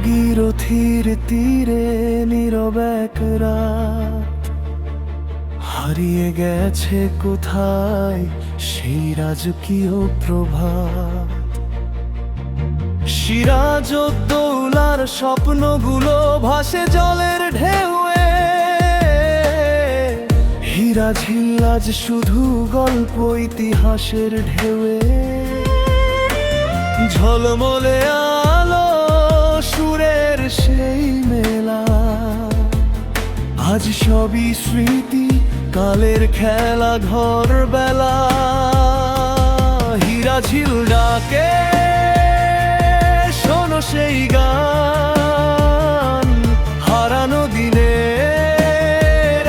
ভাগীরথীর তীরে নীরব এক রাত, হারিয়ে গেছে কোথায় সেই রাজকীয় প্রভাত। সিরাজউদ্দৌলার স্বপ্নগুলো ভাসে জলের ঢেউয়ে, হীরা ঝিল্লাজ শুধু গল্প ইতিহাসের ঢেউয়ে। ঝলমলে আলো সুরের সেই মেলা, আজ সবই স্মৃতি কালের খেলা ঘর বেলা। হীরা ঝিল ডাকে শোনো সেই গান, হারানো দিনের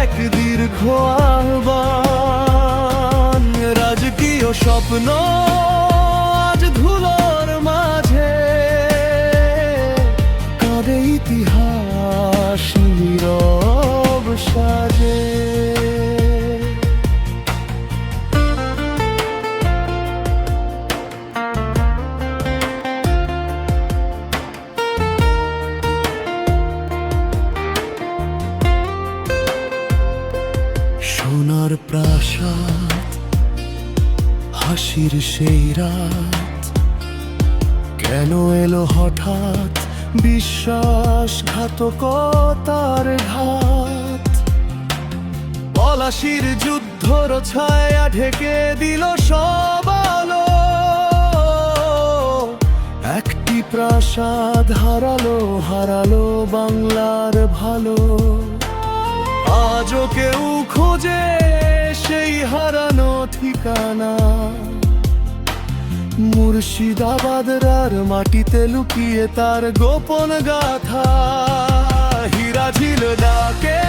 এক দীর্ঘ আহ্বান। রাজকীয় স্বপ্ন আজ ধুলোর মাঝে, কাঁদে ইতিহাস নীরব সাজে। সোনার প্রাসাদ, হাসির সেই রাত, কেন এলো হঠাৎ বিশ্বাসঘাতকতার ঘাত। পলাশির যুদ্ধর ছায়া ঢেকে দিল সব আলো, একটি প্রাসাদ হারালো বাংলার ভালো। আজও কেউ খোঁজে সেই হারানো ঠিকানা, মুর্শিদাবাদের মাটিতে লুকিয়ে তার গোপন গাথা। হীরা ঝিল ডাকে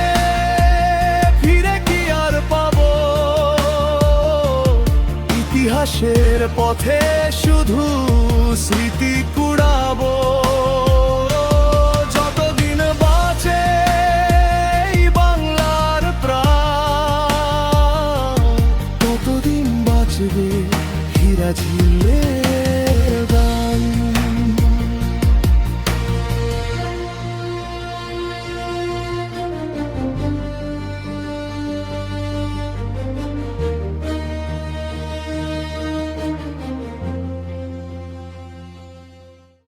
ফিরে কি আর পাবো, ইতিহাসের পথে শুধু স্মৃতি কুড়াবো।